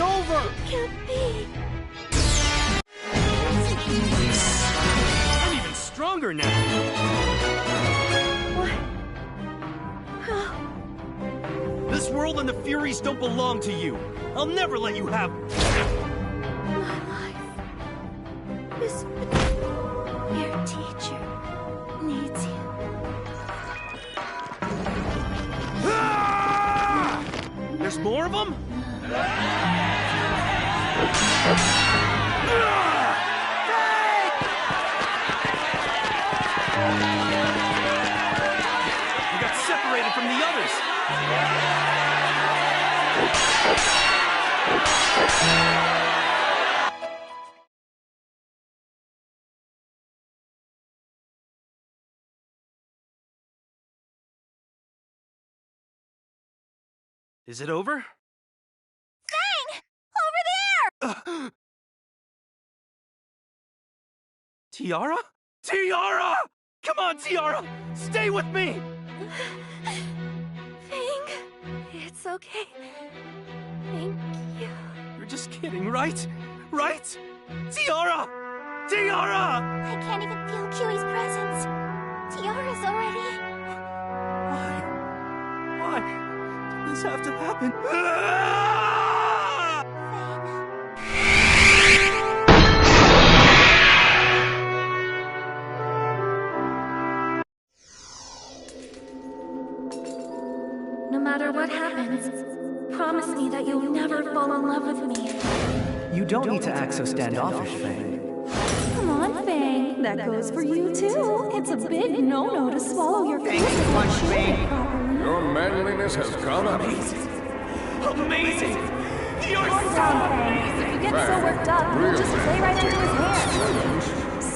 It's over! Can't be. I'm even stronger now. What? How? This world and the Furies don't belong to you. I'll never let you have... My life. This... Your teacher needs you. Ah! There's more of them? We got separated from the others. Is it over? Fang! Over there! Tiara? Tiara! Come on, Tiara! Stay with me! Fang, it's okay. Thank you. You're just kidding, right? Right? Tiara! Tiara! I can't even feel Kiwi's presence. Tiara's already... Why did this have to happen? No matter what happens, promise me that you'll never fall in love with me. You don't need to act so standoffish, Fang. Come on, Fang. That goes for you, too. It's a big no-no to swallow your food without chewing it properly. Your manliness has gone up. Amazing! You're Calm so down, Fang. amazing! If you get so worked up, you'll just play right into his hands.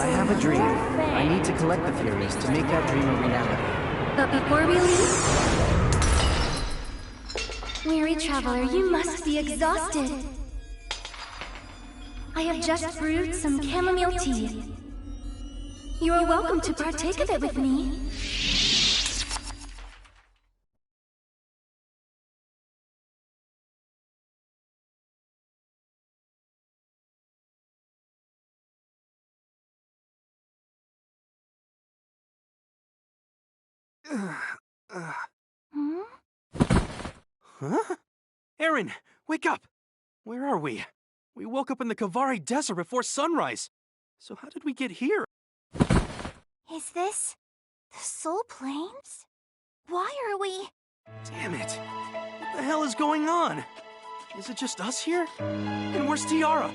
I have a dream. Fang. I need to collect the Furies to make that dream a reality. But before we leave... Weary traveler, you must be exhausted. I have just brewed some chamomile tea. You are welcome to partake of it with me. Hmm? Huh? Aaron, wake up! Where are we? We woke up in the Kavari Desert before sunrise. So how did we get here? Is this... the Soul Plains? Why are we... Damn it! What the hell is going on? Is it just us here? And where's Tiara?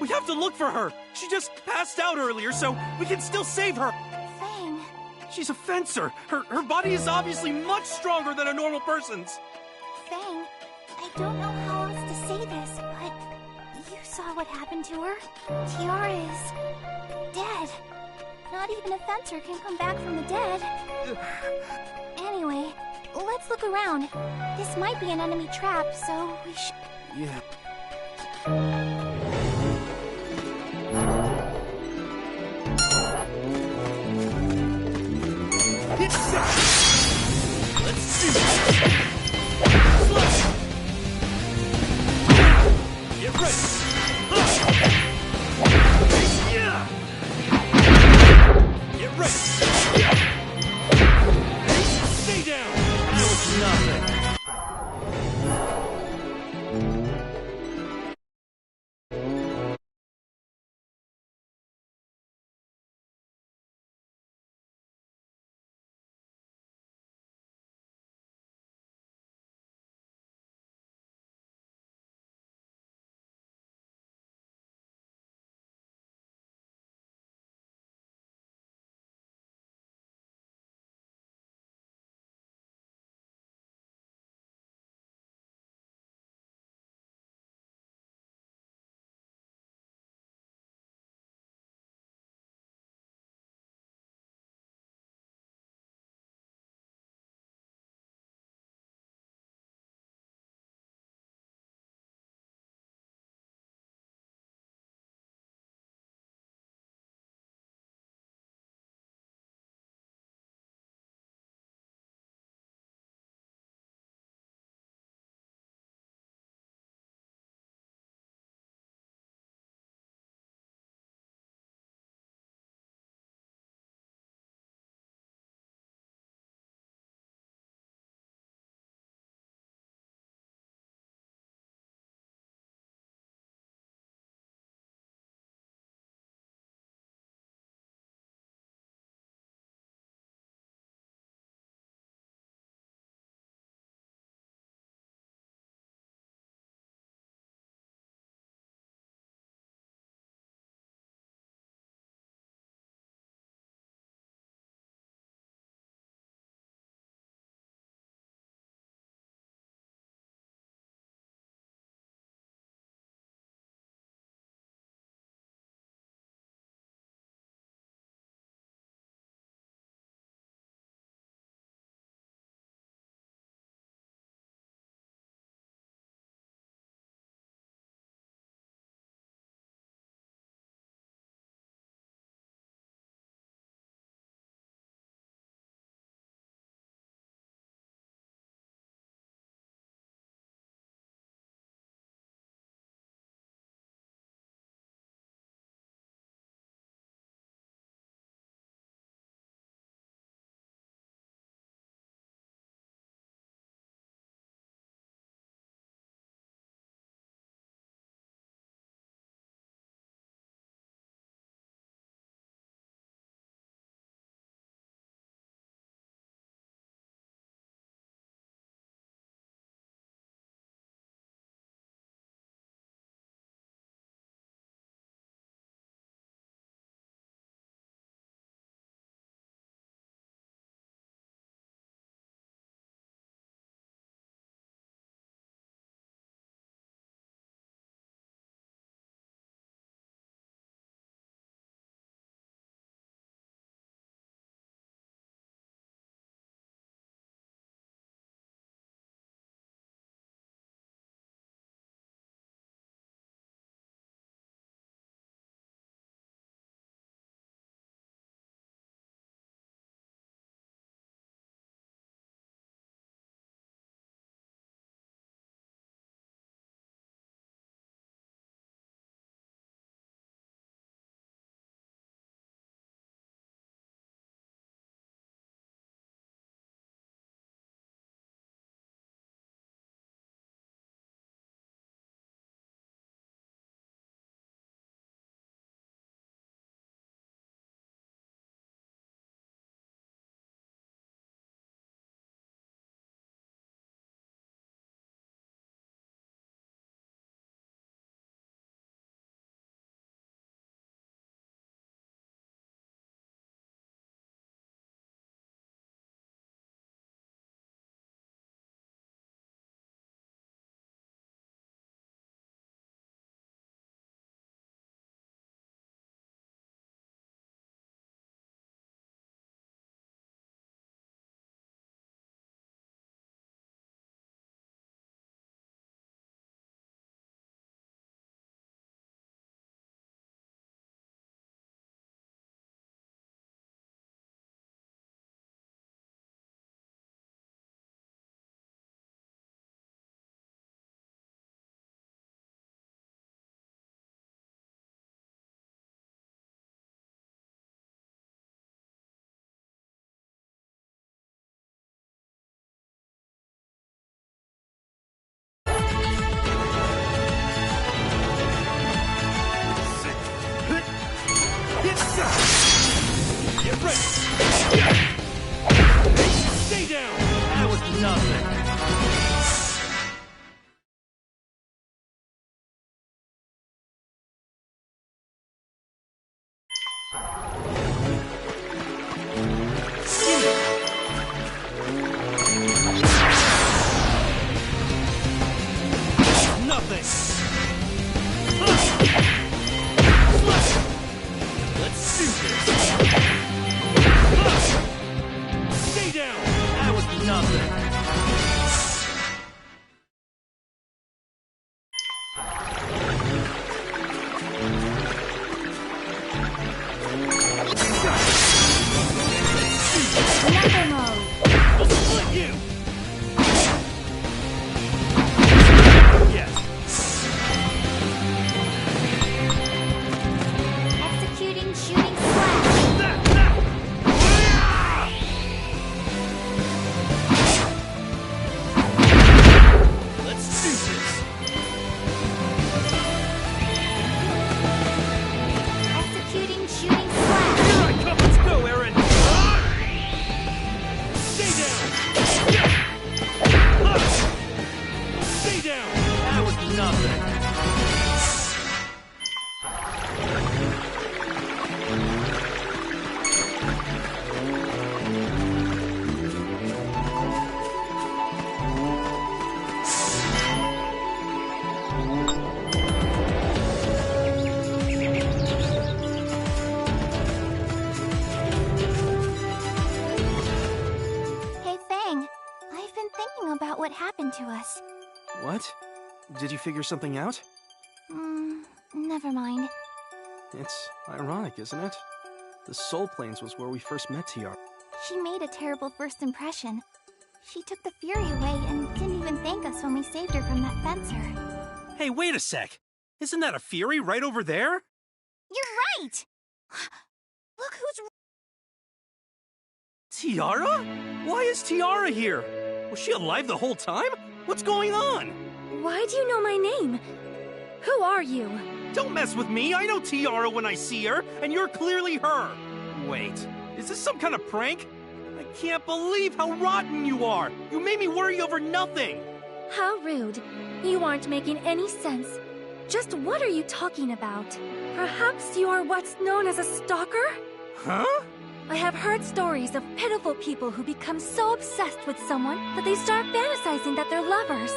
We have to look for her! She just passed out earlier, so we can still save her! Fang? She's a fencer! Her body is obviously much stronger than a normal person's! Fang, I don't know how else to say this, but... you saw what happened to her. Tiara is... dead. Not even a fencer can come back from the dead. Anyway, let's look around. This might be an enemy trap, so we should... Yeah. Let's see! Slash! Get ready! Yeah! Get ready! Stay down! That was nothing! Nothing. Let's do this. Stay down. That was nothing. Never mode. I'll split you. Executing shooting slash. Let's do this. Executing shooting slash. Here I come. Let's go, Aaron. Stay down. Stay down. That was nothing. Hey, Fang. I've been thinking about what happened to us. What? Did you figure something out? Never mind. It's ironic, isn't it? The Soul Plains was where we first met Tiara. She made a terrible first impression. She took the Fury away and didn't even thank us when we saved her from that fencer. Hey, wait a sec. Isn't that a Fury right over there? You're right! Look who's... Tiara? Why is Tiara here? Was she alive the whole time? What's going on? Why do you know my name? Who are you? Don't mess with me. I know Tiara when I see her, and you're clearly her. Wait, is this some kind of prank? I can't believe how rotten you are. You made me worry over nothing. How rude. You aren't making any sense. Just what are you talking about? Perhaps you are what's known as a stalker? Huh? I have heard stories of pitiful people who become so obsessed with someone that they start fantasizing that they're lovers.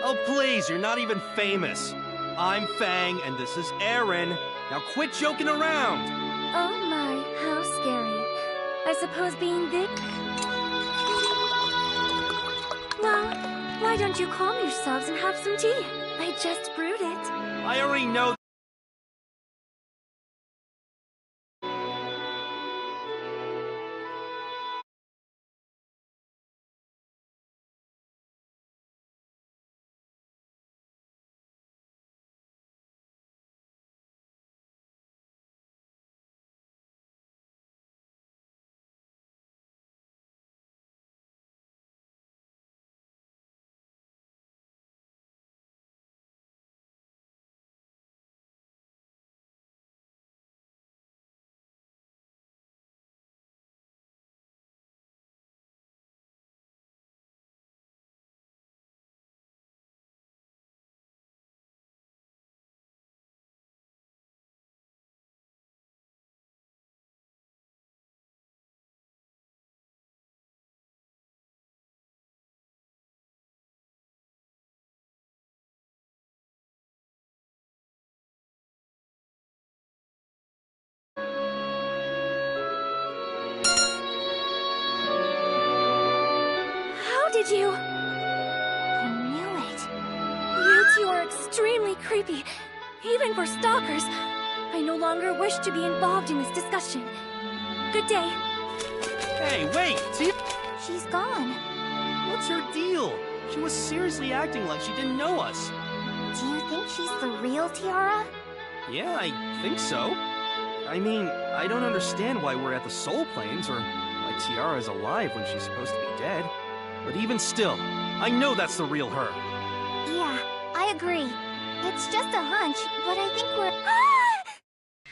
Oh, please, you're not even famous. I'm Fang, and this is Aaron. Now quit joking around. Oh my, how scary. I suppose being big... Well, why don't you calm yourselves and have some tea? I just brewed it. I already know. Did you? I knew it. You two are extremely creepy, even for stalkers. I no longer wish to be involved in this discussion. Good day. Hey, wait! See? She's gone. What's her deal? She was seriously acting like she didn't know us. Do you think she's the real Tiara? Yeah, I think so. I mean, I don't understand why we're at the Soul Plains, or why Tiara is alive when she's supposed to be dead. But even still, I know that's the real her. Yeah, I agree. It's just a hunch, but I think we're... Ah!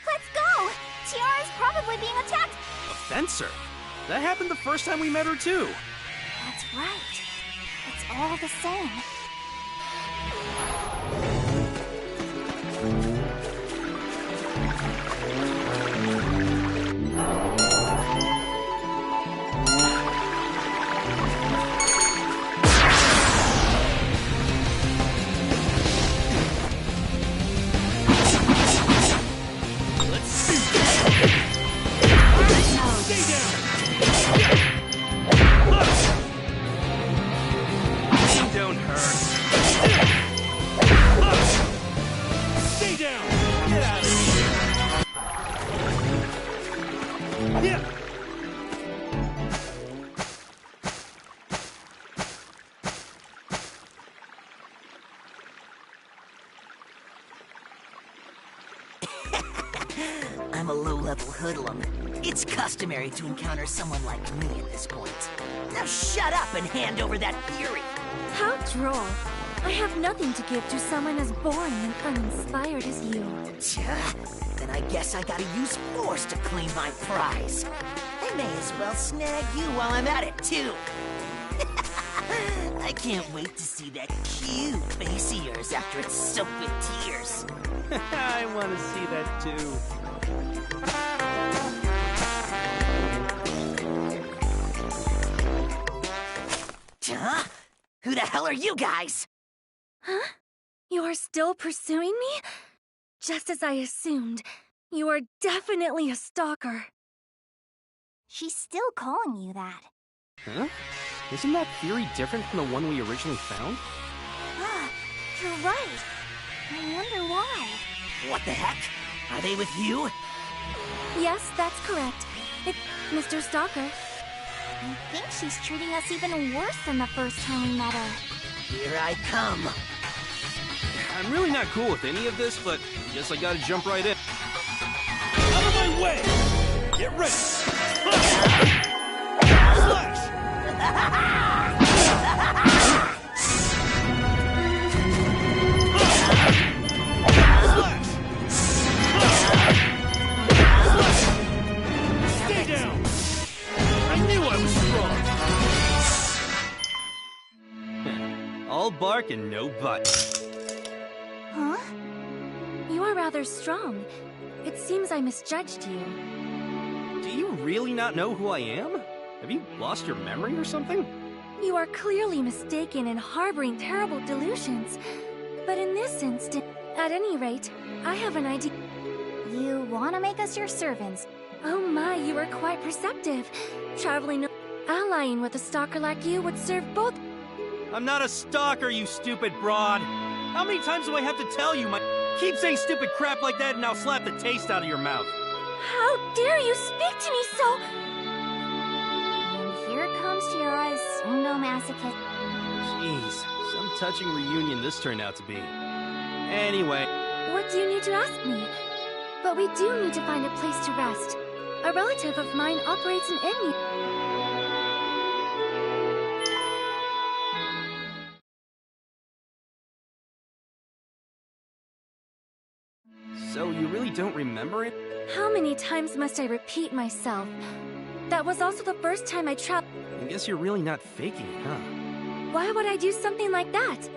Let's go! Tiara's probably being attacked! A fencer? That happened the first time we met her, too. That's right. It's all the same. I'm a low-level hoodlum. It's customary to encounter someone like me at this point. Now shut up and hand over that fury! How droll. I have nothing to give to someone as boring and uninspired as you. Then I guess I gotta use force to claim my prize. I may as well snag you while I'm at it, too. I can't wait to see that cute face of yours after it's soaked with tears. I want to see that too. Huh? Who the hell are you guys? Huh? You are still pursuing me? Just as I assumed, you are definitely a stalker. She's still calling you that. Huh? Isn't that theory different from the one we originally found? Ah, you're right. I wonder why. What the heck? Are they with you? Yes, that's correct. It's Mr. Stalker. I think she's treating us even worse than the first time we met her. Here I come. I'm really not cool with any of this, but I guess I gotta jump right in. Out of my way! Get ready! Slash! Stay down! I knew I was strong! All bark and no bite. Huh? You are rather strong. It seems I misjudged you. Do you really not know who I am? Have you lost your memory or something? You are clearly mistaken and harboring terrible delusions. But in this instant, at any rate, I have an idea. You want to make us your servants? Oh my, you are quite perceptive. Traveling, allying with a stalker like you would serve both. I'm not a stalker, you stupid broad. How many times do I have to tell you, Keep saying stupid crap like that and I'll slap the taste out of your mouth. How dare you speak to me so? And here comes Tiara's pseudo-masochist. Jeez, some touching reunion this turned out to be. Anyway. What do you need to ask me? But we do need to find a place to rest. A relative of mine operates an inn. So you really don't remember it? How many times must I repeat myself? That was also the first time I traveled. I guess you're really not faking it, huh? Why would I do something like that?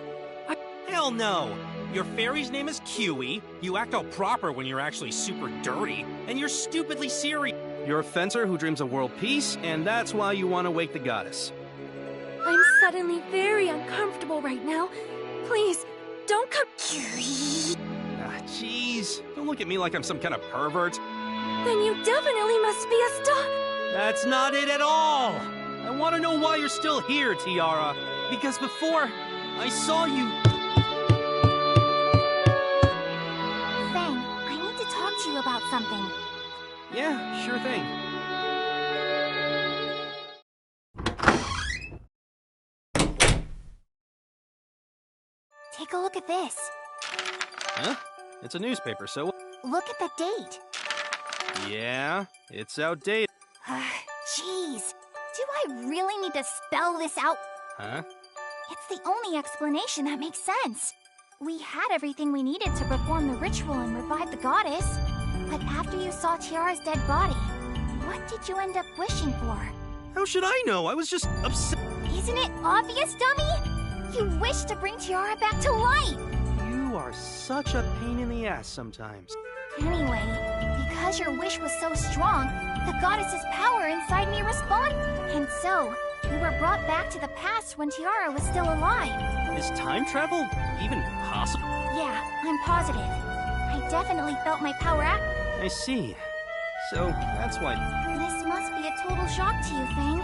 Hell no! Your fairy's name is Kiwi, you act all proper when you're actually super dirty, and you're stupidly serious. You're a fencer who dreams of world peace, and that's why you want to wake the goddess. I'm suddenly very uncomfortable right now. Please, don't come. Ah, jeez. Don't look at me like I'm some kind of pervert. Then you definitely must be a stalker. That's not it at all! I want to know why you're still here, Tiara. Because before, I saw you... Fang, I need to talk to you about something. Yeah, sure thing. Take a look at this. Huh? It's a newspaper, so... Look at the date. Yeah, it's outdated. Jeez. Do I really need to spell this out? Huh? It's the only explanation that makes sense. We had everything we needed to perform the ritual and revive the goddess. But after you saw Tiara's dead body, what did you end up wishing for? How should I know? I was just upset. Isn't it obvious, dummy? You wish to bring Tiara back to life! You are such a pain in the ass sometimes. Anyway, because your wish was so strong, the goddess's power inside me responded. And so, we were brought back to the past when Tiara was still alive. Is time travel even possible? Yeah, I'm positive. I definitely felt my power act. I see. So, that's why... This must be a total shock to you, Fang.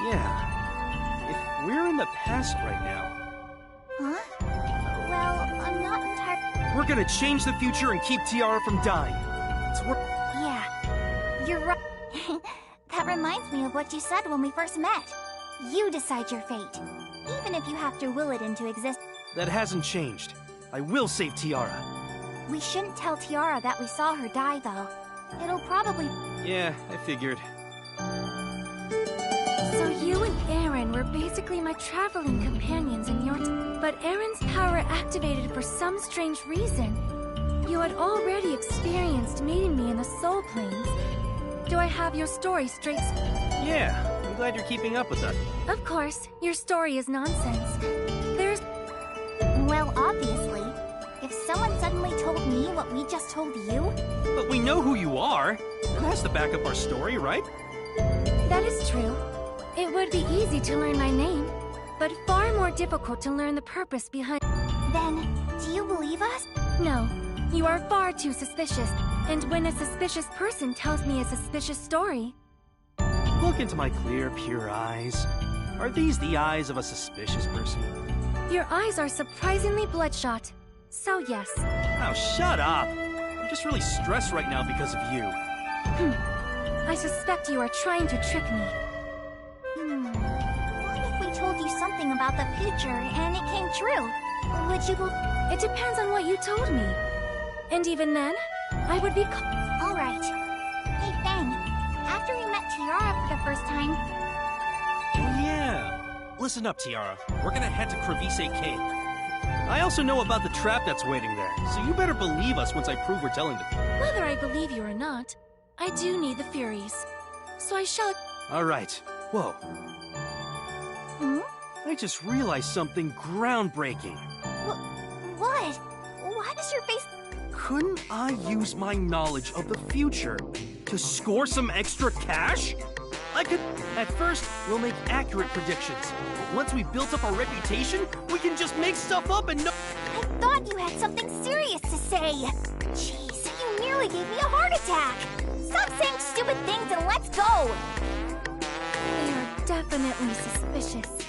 Yeah. If we're in the past right now... Huh? Well, I'm not entirely... We're gonna change the future and keep Tiara from dying. Yeah, you're right. That reminds me of what you said when we first met. You decide your fate, even if you have to will it into existence. That hasn't changed. I will save Tiara. We shouldn't tell Tiara that we saw her die, though. It'll probably... Yeah, I figured. So you and Aaron were basically my traveling companions in your but Aaron's power activated for some strange reason. You had already experienced meeting me in the Soul Planes. Do I have your story straight? Yeah, I'm glad you're keeping up with that. Of course, your story is nonsense. There's... Well, obviously. If someone suddenly told me what we just told you... But we know who you are. That has to back up our story, right? That is true. It would be easy to learn my name, but far more difficult to learn the purpose behind... Then, do you believe us? No, you are far too suspicious, and when a suspicious person tells me a suspicious story... Look into my clear, pure eyes. Are these the eyes of a suspicious person? Your eyes are surprisingly bloodshot, so yes. Oh, shut up! I'm just really stressed right now because of you. I suspect you are trying to trick me. What if we told you something about the future and it came true? Would you It depends on what you told me. And even then, I would be Alright. Hey, Fang. After we met Tiara for the first time... Oh, yeah. Listen up, Tiara. We're gonna head to Crevice Cave. I also know about the trap that's waiting there, so you better believe us once I prove we're telling the truth. Whether I believe you or not, I do need the Furies. So I shall... Alright. Whoa. Hmm? I just realized something groundbreaking. What? Why does your face... Couldn't I use my knowledge of the future to score some extra cash? At first, we'll make accurate predictions. But once we've built up our reputation, we can just make stuff up and no... I thought you had something serious to say. Jeez, you nearly gave me a heart attack. Stop saying stupid things and let's go. They are definitely suspicious.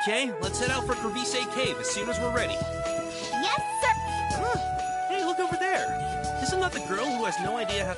Okay, let's head out for Crevice Cave as soon as we're ready. Yes, sir. Huh? Hey, look over there. Isn't that the girl who has no idea how...